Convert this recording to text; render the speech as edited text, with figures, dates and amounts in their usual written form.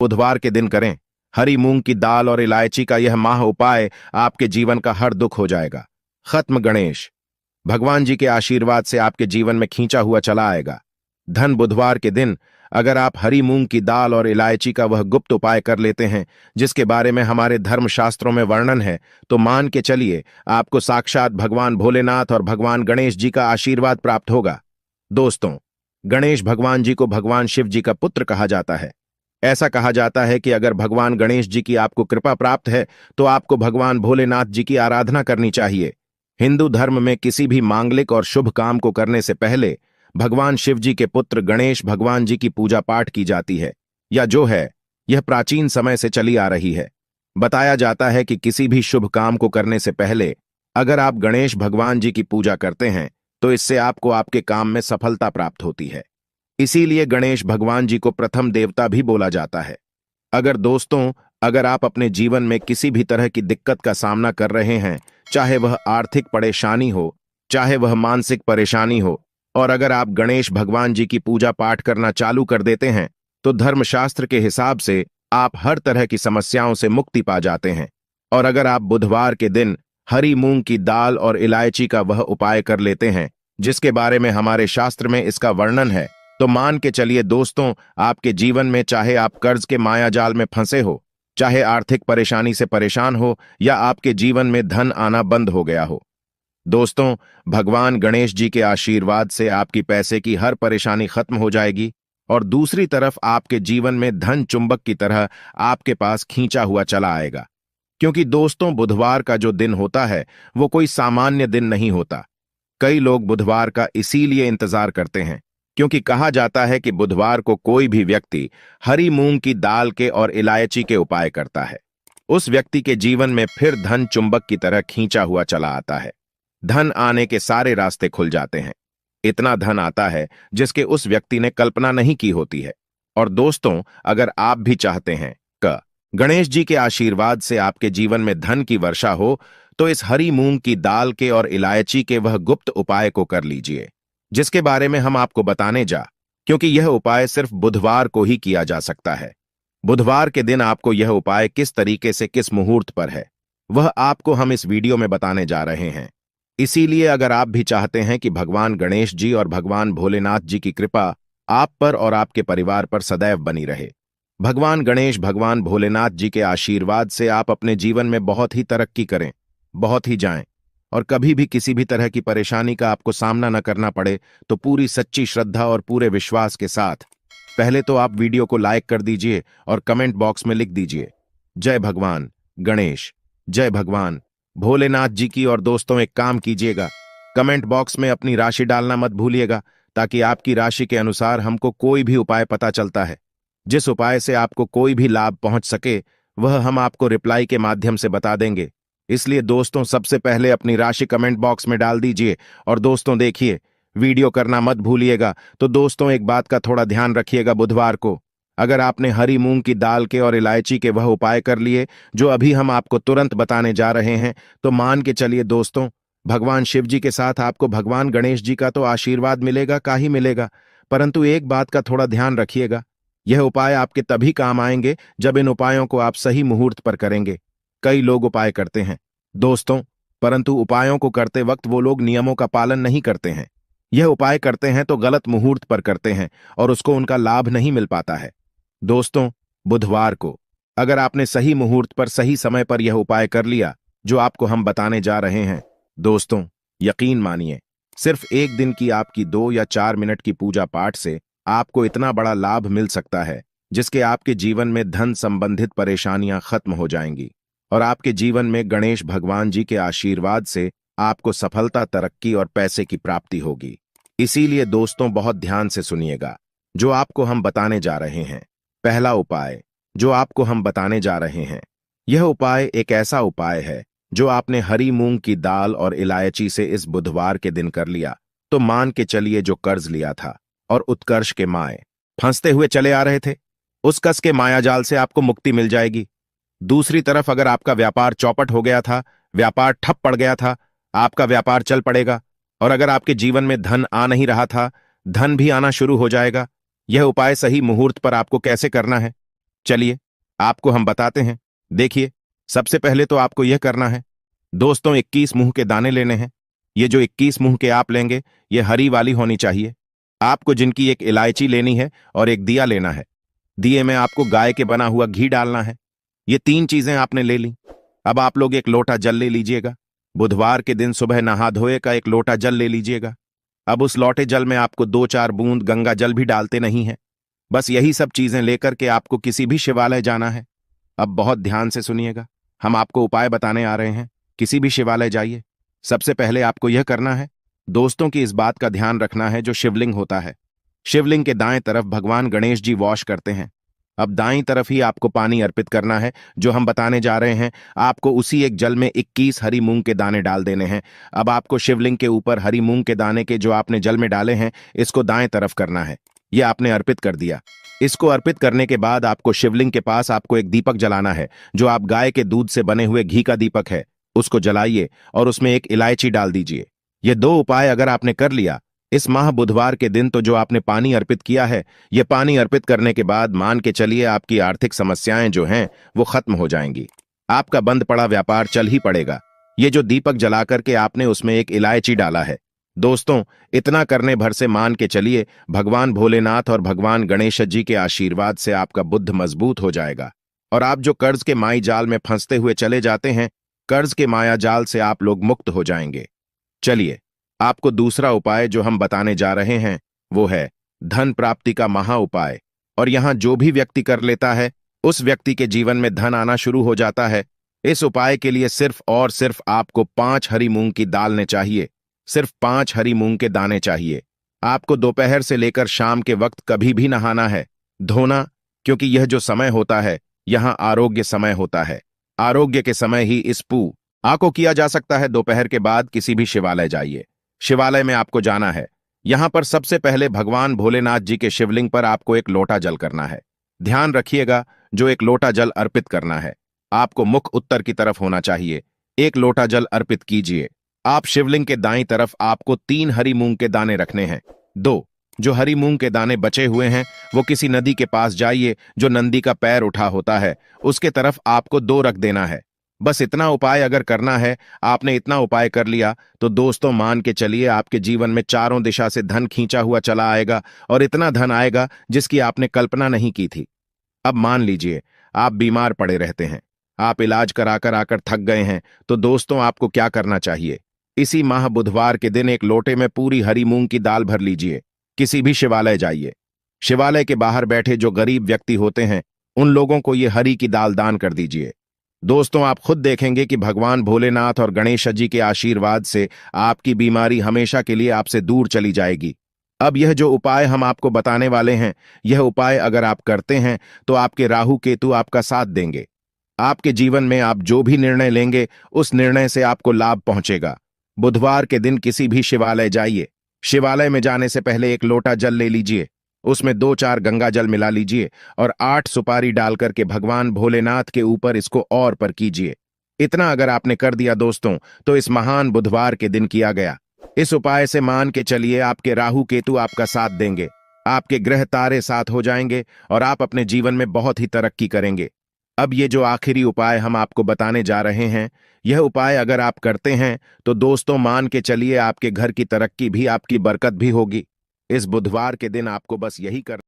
बुधवार के दिन करें। हरी मूंग की दाल और इलायची का यह माह उपाय आपके जीवन का हर दुख हो जाएगा खत्म। गणेश भगवान जी के आशीर्वाद से आपके जीवन में खींचा हुआ चला आएगा धन। बुधवार के दिन अगर आप हरी मूंग की दाल और इलायची का वह गुप्त उपाय कर लेते हैं जिसके बारे में हमारे धर्मशास्त्रों में वर्णन है, तो मान के चलिए आपको साक्षात भगवान भोलेनाथ और भगवान गणेश जी का आशीर्वाद प्राप्त होगा। दोस्तों, गणेश भगवान जी को भगवान शिव जी का पुत्र कहा जाता है। ऐसा कहा जाता है कि अगर भगवान गणेश जी की आपको कृपा प्राप्त है तो आपको भगवान भोलेनाथ जी की आराधना करनी चाहिए। हिंदू धर्म में किसी भी मांगलिक और शुभ काम को करने से पहले भगवान शिव जी के पुत्र गणेश भगवान जी की पूजा पाठ की जाती है, या जो है यह प्राचीन समय से चली आ रही है। बताया जाता है कि किसी भी शुभ काम को करने से पहले अगर आप गणेश भगवान जी की पूजा करते हैं तो इससे आपको आपके काम में सफलता प्राप्त होती है। इसीलिए गणेश भगवान जी को प्रथम देवता भी बोला जाता है। अगर आप अपने जीवन में किसी भी तरह की दिक्कत का सामना कर रहे हैं, चाहे वह आर्थिक परेशानी हो, चाहे वह मानसिक परेशानी हो, और अगर आप गणेश भगवान जी की पूजा पाठ करना चालू कर देते हैं तो धर्मशास्त्र के हिसाब से आप हर तरह की समस्याओं से मुक्ति पा जाते हैं। और अगर आप बुधवार के दिन हरी मूंग की दाल और इलायची का वह उपाय कर लेते हैं जिसके बारे में हमारे शास्त्र में इसका वर्णन है, तो मान के चलिए दोस्तों, आपके जीवन में चाहे आप कर्ज के मायाजाल में फंसे हो, चाहे आर्थिक परेशानी से परेशान हो, या आपके जीवन में धन आना बंद हो गया हो, दोस्तों, भगवान गणेश जी के आशीर्वाद से आपकी पैसे की हर परेशानी खत्म हो जाएगी और दूसरी तरफ आपके जीवन में धन चुंबक की तरह आपके पास खींचा हुआ चला आएगा। क्योंकि दोस्तों, बुधवार का जो दिन होता है वो कोई सामान्य दिन नहीं होता। कई लोग बुधवार का इसीलिए इंतजार करते हैं क्योंकि कहा जाता है कि बुधवार को कोई भी व्यक्ति हरी मूंग की दाल के और इलायची के उपाय करता है, उस व्यक्ति के जीवन में फिर धन चुंबक की तरह खींचा हुआ चला आता है। धन आने के सारे रास्ते खुल जाते हैं। इतना धन आता है जिसके उस व्यक्ति ने कल्पना नहीं की होती है। और दोस्तों, अगर आप भी चाहते हैं कि गणेश जी के आशीर्वाद से आपके जीवन में धन की वर्षा हो, तो इस हरी मूंग की दाल के और इलायची के वह गुप्त उपाय को कर लीजिए जिसके बारे में हम आपको बताने क्योंकि यह उपाय सिर्फ बुधवार को ही किया जा सकता है। बुधवार के दिन आपको यह उपाय किस तरीके से किस मुहूर्त पर है वह आपको हम इस वीडियो में बताने जा रहे हैं। इसीलिए अगर आप भी चाहते हैं कि भगवान गणेश जी और भगवान भोलेनाथ जी की कृपा आप पर और आपके परिवार पर सदैव बनी रहे, भगवान गणेश भगवान भोलेनाथ जी के आशीर्वाद से आप अपने जीवन में बहुत ही तरक्की करें, बहुत ही जाएं, और कभी भी किसी भी तरह की परेशानी का आपको सामना न करना पड़े, तो पूरी सच्ची श्रद्धा और पूरे विश्वास के साथ पहले तो आप वीडियो को लाइक कर दीजिए और कमेंट बॉक्स में लिख दीजिए जय भगवान गणेश, जय भगवान भोलेनाथ जी की। और दोस्तों, एक काम कीजिएगा, कमेंट बॉक्स में अपनी राशि डालना मत भूलिएगा, ताकि आपकी राशि के अनुसार हमको कोई भी उपाय पता चलता है। जिस उपाय से आपको कोई भी लाभ पहुंच सके वह हम आपको रिप्लाई के माध्यम से बता देंगे। इसलिए दोस्तों, सबसे पहले अपनी राशि कमेंट बॉक्स में डाल दीजिए। और दोस्तों देखिए, वीडियो करना मत भूलिएगा। तो दोस्तों, एक बात का थोड़ा ध्यान रखिएगा, बुधवार को अगर आपने हरी मूंग की दाल के और इलायची के वह उपाय कर लिए जो अभी हम आपको तुरंत बताने जा रहे हैं, तो मान के चलिए दोस्तों, भगवान शिव जी के साथ आपको भगवान गणेश जी का तो आशीर्वाद मिलेगा का ही मिलेगा, परंतु एक बात का थोड़ा ध्यान रखिएगा, यह उपाय आपके तभी काम आएंगे जब इन उपायों को आप सही मुहूर्त पर करेंगे। कई लोग उपाय करते हैं दोस्तों, परंतु उपायों को करते वक्त वो लोग नियमों का पालन नहीं करते हैं। यह उपाय करते हैं तो गलत मुहूर्त पर करते हैं और उसको उनका लाभ नहीं मिल पाता है। दोस्तों, बुधवार को अगर आपने सही मुहूर्त पर सही समय पर यह उपाय कर लिया जो आपको हम बताने जा रहे हैं, दोस्तों यकीन मानिए, सिर्फ एक दिन की आपकी 2 या 4 मिनट की पूजा पाठ से आपको इतना बड़ा लाभ मिल सकता है जिसके आपके जीवन में धन संबंधित परेशानियां खत्म हो जाएंगी और आपके जीवन में गणेश भगवान जी के आशीर्वाद से आपको सफलता, तरक्की और पैसे की प्राप्ति होगी। इसीलिए दोस्तों, बहुत ध्यान से सुनिएगा जो आपको हम बताने जा रहे हैं। पहला उपाय जो आपको हम बताने जा रहे हैं, यह उपाय एक ऐसा उपाय है जो आपने हरी मूंग की दाल और इलायची से इस बुधवार के दिन कर लिया, तो मान के चलिए जो कर्ज लिया था और उत्कर्ष के माए फंसते हुए चले आ रहे थे, उस कस के मायाजाल से आपको मुक्ति मिल जाएगी। दूसरी तरफ अगर आपका व्यापार चौपट हो गया था, व्यापार ठप पड़ गया था, आपका व्यापार चल पड़ेगा। और अगर आपके जीवन में धन आ नहीं रहा था, धन भी आना शुरू हो जाएगा। यह उपाय सही मुहूर्त पर आपको कैसे करना है चलिए आपको हम बताते हैं। देखिए, सबसे पहले तो आपको यह करना है दोस्तों, 21 मुंह के दाने लेने हैं। ये जो 21 मुंह के आप लेंगे, ये हरी वाली होनी चाहिए। आपको जिनकी एक इलायची लेनी है और एक दिया लेना है। दिए में आपको गाय के बना हुआ घी डालना है। ये 3 चीजें आपने ले ली। अब आप लोग एक लोटा जल ले लीजिएगा। बुधवार के दिन सुबह नहा धोए का एक लोटा जल ले लीजिएगा। अब उस लौटे जल में आपको 2-4 बूंद गंगा जल भी डालते नहीं है। बस यही सब चीजें लेकर के आपको किसी भी शिवालय जाना है। अब बहुत ध्यान से सुनिएगा, हम आपको उपाय बताने आ रहे हैं। किसी भी शिवालय जाइए। सबसे पहले आपको यह करना है दोस्तों की इस बात का ध्यान रखना है, जो शिवलिंग होता है, शिवलिंग के दाएं तरफ भगवान गणेश जी वॉश करते हैं। अब दाईं तरफ ही आपको पानी अर्पित करना है। जो हम बताने जा रहे हैं, आपको उसी एक जल में 21 हरी मूंग के दाने डाल देने हैं। अब आपको शिवलिंग के ऊपर हरी मूंग के दाने के जो आपने जल में डाले हैं, इसको दाएं तरफ करना है। ये आपने अर्पित कर दिया। इसको अर्पित करने के बाद आपको शिवलिंग के पास आपको एक दीपक जलाना है, जो आप गाय के दूध से बने हुए घी का दीपक है। उसको जलाइए और उसमें एक इलायची डाल दीजिए। ये 2 उपाय अगर आपने कर लिया, इस माह बुधवार के दिन तो जो आपने पानी अर्पित किया है, ये पानी अर्पित करने के बाद मान के चलिए आपकी आर्थिक समस्याएं जो हैं वो खत्म हो जाएंगी। आपका बंद पड़ा व्यापार चल ही पड़ेगा। ये जो दीपक जला करके आपने उसमें एक इलायची डाला है दोस्तों, इतना करने भर से मान के चलिए भगवान भोलेनाथ और भगवान गणेश जी के आशीर्वाद से आपका बुद्ध मजबूत हो जाएगा। और आप जो कर्ज के माई जाल में फंसते हुए चले जाते हैं, कर्ज के माया जाल से आप लोग मुक्त हो जाएंगे। चलिए आपको दूसरा उपाय जो हम बताने जा रहे हैं, वो है धन प्राप्ति का महा उपाय। और यहां जो भी व्यक्ति कर लेता है, उस व्यक्ति के जीवन में धन आना शुरू हो जाता है। इस उपाय के लिए सिर्फ और सिर्फ आपको 5 हरी मूंग की दाल ने चाहिए। सिर्फ 5 हरी मूंग के दाने चाहिए। आपको दोपहर से लेकर शाम के वक्त कभी भी नहाना है, धोना, क्योंकि यह जो समय होता है, यहां आरोग्य समय होता है। आरोग्य के समय ही इस पूजा को किया जा सकता है। दोपहर के बाद किसी भी शिवालय जाइए। शिवालय में आपको जाना है। यहां पर सबसे पहले भगवान भोलेनाथ जी के शिवलिंग पर आपको एक लोटा जल करना है। ध्यान रखिएगा, जो एक लोटा जल अर्पित करना है, आपको मुख उत्तर की तरफ होना चाहिए। एक लोटा जल अर्पित कीजिए। आप शिवलिंग के दाईं तरफ आपको 3 हरी मूंग के दाने रखने हैं। 2 जो हरी मूंग के दाने बचे हुए हैं, वो किसी नदी के पास जाइए, जो नंदी का पैर उठा होता है, उसके तरफ आपको 2 रख देना है। बस इतना उपाय अगर करना है, आपने इतना उपाय कर लिया, तो दोस्तों मान के चलिए आपके जीवन में चारों दिशा से धन खींचा हुआ चला आएगा, और इतना धन आएगा जिसकी आपने कल्पना नहीं की थी। अब मान लीजिए आप बीमार पड़े रहते हैं, आप इलाज कराकर आकर थक गए हैं, तो दोस्तों आपको क्या करना चाहिए? इसी माह बुधवार के दिन एक लोटे में पूरी हरी मूंग की दाल भर लीजिए। किसी भी शिवालय जाइए। शिवालय के बाहर बैठे जो गरीब व्यक्ति होते हैं, उन लोगों को ये हरी की दाल दान कर दीजिए। दोस्तों आप खुद देखेंगे कि भगवान भोलेनाथ और गणेश जी के आशीर्वाद से आपकी बीमारी हमेशा के लिए आपसे दूर चली जाएगी। अब यह जो उपाय हम आपको बताने वाले हैं, यह उपाय अगर आप करते हैं, तो आपके राहु केतु आपका साथ देंगे। आपके जीवन में आप जो भी निर्णय लेंगे, उस निर्णय से आपको लाभ पहुंचेगा। बुधवार के दिन किसी भी शिवालय जाइए। शिवालय में जाने से पहले एक लोटा जल ले लीजिए। उसमें 2-4 गंगा जल मिला लीजिए और 8 सुपारी डाल करके भगवान भोलेनाथ के ऊपर इसको और पर कीजिए। इतना अगर आपने कर दिया दोस्तों, तो इस महान बुधवार के दिन किया गया इस उपाय से मान के चलिए आपके राहु केतु आपका साथ देंगे, आपके ग्रह तारे साथ हो जाएंगे और आप अपने जीवन में बहुत ही तरक्की करेंगे। अब ये जो आखिरी उपाय हम आपको बताने जा रहे हैं, यह उपाय अगर आप करते हैं, तो दोस्तों मान के चलिए आपके घर की तरक्की भी, आपकी बरकत भी होगी। इस बुधवार के दिन आपको बस यही कर